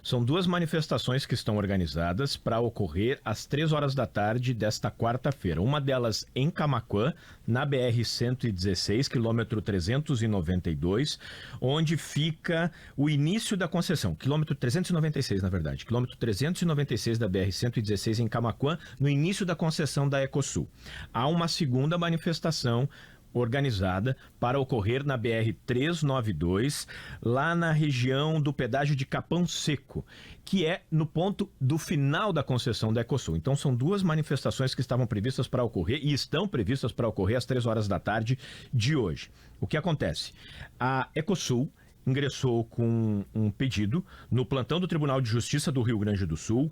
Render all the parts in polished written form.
São duas manifestações que estão organizadas para ocorrer às 3 horas da tarde desta quarta-feira. Uma delas em Camaquã, na BR-116, quilômetro 392, onde fica o início da concessão. Quilômetro 396, na verdade. Quilômetro 396 da BR-116 em Camaquã, no início da concessão da Ecosul. Há uma segunda manifestação organizada para ocorrer na BR-392, lá na região do pedágio de Capão Seco, que é no ponto do final da concessão da Ecosul. Então são duas manifestações que estavam previstas para ocorrer e estão previstas para ocorrer às 3 horas da tarde de hoje. O que acontece? A Ecosul ingressou com um pedido no plantão do Tribunal de Justiça do Rio Grande do Sul,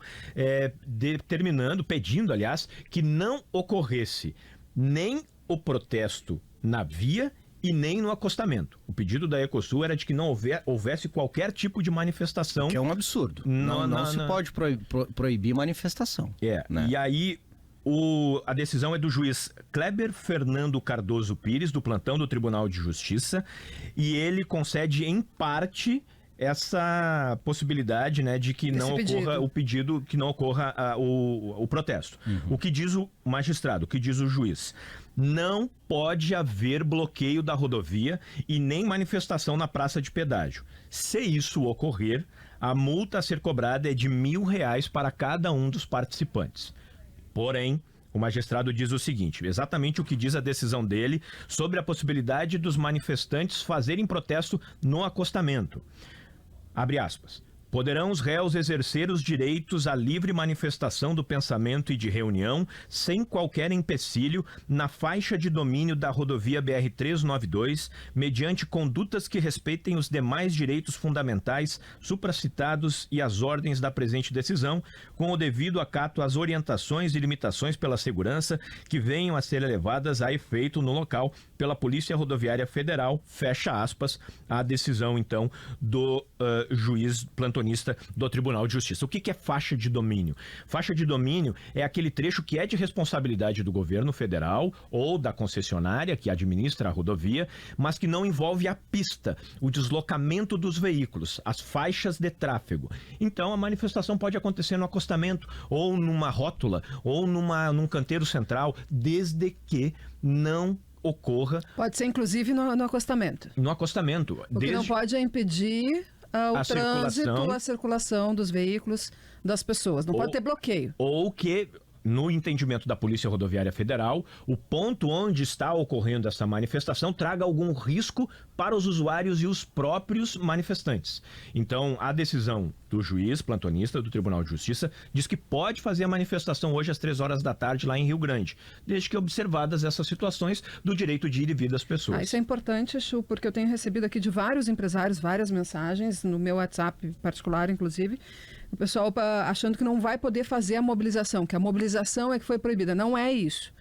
pedindo, aliás, que não ocorresse nem o protesto na via e nem no acostamento. O pedido da Ecosul era de que não houvesse qualquer tipo de manifestação. Que é um absurdo. Não se pode proibir manifestação. Né? E aí a decisão é do juiz Kleber Fernando Cardoso Pires, do plantão do Tribunal de Justiça, e ele concede em parte essa possibilidade, né, de que não ocorra o pedido, que não ocorra o protesto. O que diz o magistrado, o que diz o juiz? Não pode haver bloqueio da rodovia e nem manifestação na praça de pedágio. Se isso ocorrer, a multa a ser cobrada é de R$1.000 para cada um dos participantes. Porém, o magistrado diz o seguinte, exatamente o que diz a decisão dele sobre a possibilidade dos manifestantes fazerem protesto no acostamento. Abre aspas. Poderão os réus exercer os direitos à livre manifestação do pensamento e de reunião sem qualquer empecilho na faixa de domínio da rodovia BR-392, mediante condutas que respeitem os demais direitos fundamentais supracitados e as ordens da presente decisão, com o devido acato às orientações e limitações pela segurança que venham a ser levadas a efeito no local pela Polícia Rodoviária Federal, fecha aspas, a decisão então do juiz plantonista do Tribunal de Justiça. O que é faixa de domínio? Faixa de domínio é aquele trecho que é de responsabilidade do governo federal ou da concessionária que administra a rodovia, mas que não envolve a pista, o deslocamento dos veículos, as faixas de tráfego. Então a manifestação pode acontecer no acostamento, ou numa rótula, ou num canteiro central, desde que não ocorra... Pode ser inclusive no acostamento. No acostamento. O que não pode é impedir o trânsito, a circulação dos veículos, das pessoas. Não pode ter bloqueio. Ou que, no entendimento da Polícia Rodoviária Federal, o ponto onde está ocorrendo essa manifestação traga algum risco para os usuários e os próprios manifestantes. Então, a decisão do juiz plantonista do Tribunal de Justiça diz que pode fazer a manifestação hoje às 3 horas da tarde lá em Rio Grande, desde que observadas essas situações do direito de ir e vir das pessoas. Isso é importante, Chu, porque eu tenho recebido aqui de vários empresários várias mensagens, no meu WhatsApp particular, inclusive, o pessoal achando que não vai poder fazer a mobilização, que a mobilização é que foi proibida. Não é isso.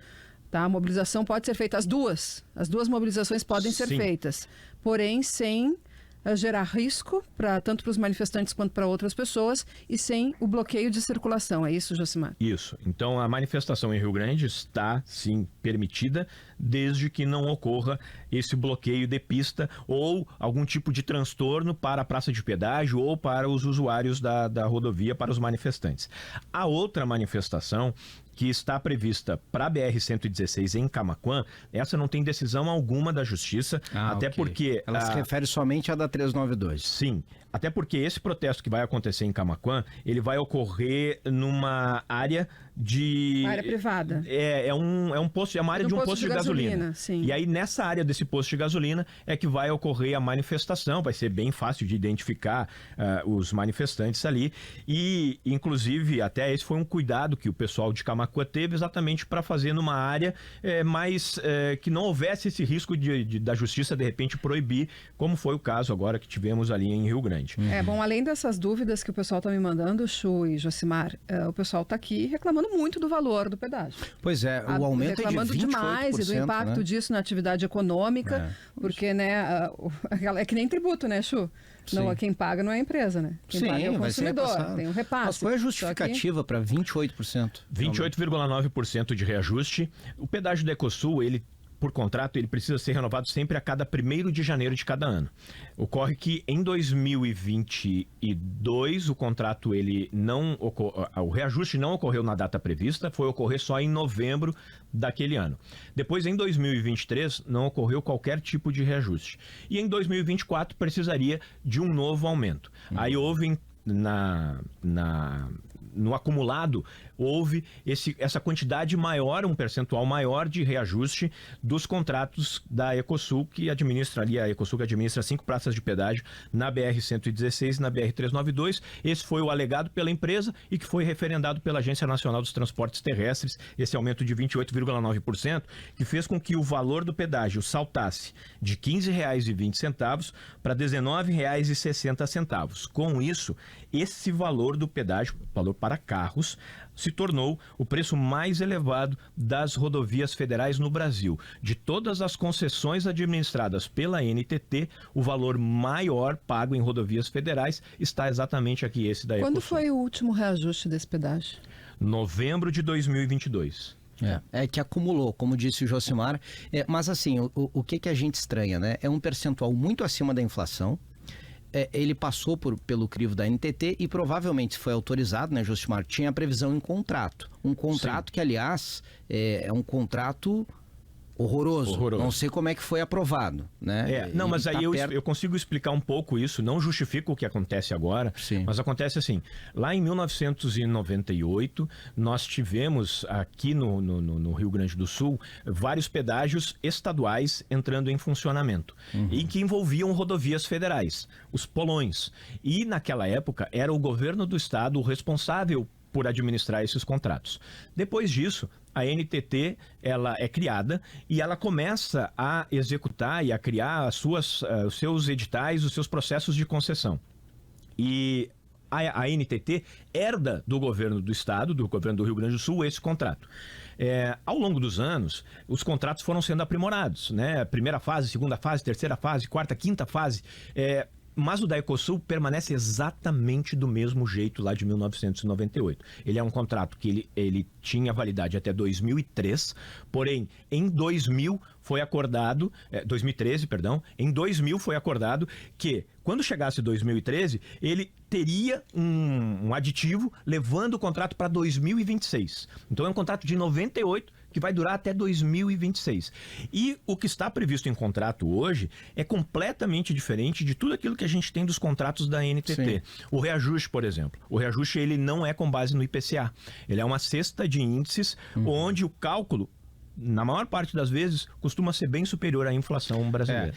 Tá? A mobilização pode ser feita, as duas mobilizações podem ser feitas, porém sem gerar risco tanto para os manifestantes quanto para outras pessoas e sem o bloqueio de circulação. É isso, Josimar? Isso. Então a manifestação em Rio Grande está, sim, permitida, desde que não ocorra esse bloqueio de pista ou algum tipo de transtorno para a praça de pedágio ou para os usuários da rodovia, para os manifestantes. A outra manifestação que está prevista para a BR-116 em Camaquã, essa não tem decisão alguma da Justiça, até porque... Ela se refere somente à da 392. Sim, até porque esse protesto que vai acontecer em Camaquã, ele vai ocorrer numa área de... Área privada. É uma área de um posto de gasolina. Sim. E aí nessa área desse posto de gasolina é que vai ocorrer a manifestação, vai ser bem fácil de identificar os manifestantes ali e, inclusive, até esse foi um cuidado que o pessoal de Camaquã teve exatamente para fazer numa área que não houvesse esse risco da Justiça de repente proibir, como foi o caso agora que tivemos ali em Rio Grande. Bom, além dessas dúvidas que o pessoal está me mandando, Chu e Josimar, o pessoal está aqui reclamando muito do valor do pedágio. Pois é, o aumento é de 28%. Reclamando demais e do impacto disso na atividade econômica, porque, né, é que nem tributo, né, Chu? Não, quem paga não é a empresa, né? Quem paga é o consumidor, tem um repasse. Mas qual é a justificativa para 28%? 28,9% de reajuste. O pedágio da Ecosul, ele por contrato, ele precisa ser renovado sempre a cada 1º de janeiro de cada ano. Ocorre que em 2022 o contrato o reajuste não ocorreu na data prevista, foi ocorrer só em novembro daquele ano. Depois, em 2023, não ocorreu qualquer tipo de reajuste. E em 2024 precisaria de um novo aumento. Aí houve no acumulado, houve essa quantidade maior, um percentual maior de reajuste dos contratos da Ecosul, que administra ali, a Ecosul que administra 5 praças de pedágio na BR-116 e na BR-392. Esse foi o alegado pela empresa e que foi referendado pela Agência Nacional dos Transportes Terrestres, esse aumento de 28,9%, que fez com que o valor do pedágio saltasse de R$ 15,20 para R$ 19,60. Com isso, esse valor do pedágio, valor para carros, se tornou o preço mais elevado das rodovias federais no Brasil. De todas as concessões administradas pela NTT, o valor maior pago em rodovias federais está exatamente aqui, esse da Ecosul. Quando foi o último reajuste desse pedágio? Novembro de 2022. É que acumulou, como disse o Josimar. Mas assim, o que a gente estranha, né? É um percentual muito acima da inflação. Ele passou pelo crivo da NTT e provavelmente foi autorizado, né, Josimar? Tinha a previsão em contrato. Um contrato Sim. que, aliás, é um contrato horroroso. Não sei como é que foi aprovado, né? Não, mas aí eu consigo explicar um pouco isso. Não justifica o que acontece agora, Sim. mas acontece assim. Lá em 1998, nós tivemos aqui no Rio Grande do Sul vários pedágios estaduais entrando em funcionamento e que envolviam rodovias federais, os polões. E naquela época era o governo do estado o responsável por administrar esses contratos. Depois disso, a NTT ela é criada e ela começa a executar e a criar os seus editais, os seus processos de concessão. E a NTT herda do governo do estado, do governo do Rio Grande do Sul, esse contrato. Ao longo dos anos, os contratos foram sendo aprimorados, né? Primeira fase, segunda fase, terceira fase, quarta, quinta fase. Mas o da Ecosul permanece exatamente do mesmo jeito lá de 1998. Ele é um contrato que ele tinha validade até 2003, porém, em 2000 foi acordado, 2013, perdão, em 2000 foi acordado que, quando chegasse 2013, ele teria um aditivo levando o contrato para 2026. Então é um contrato de 98 que vai durar até 2026. E o que está previsto em contrato hoje é completamente diferente de tudo aquilo que a gente tem dos contratos da NTT. Sim. O reajuste, por exemplo. O reajuste ele não é com base no IPCA. Ele é uma cesta de índices onde o cálculo, na maior parte das vezes, costuma ser bem superior à inflação brasileira.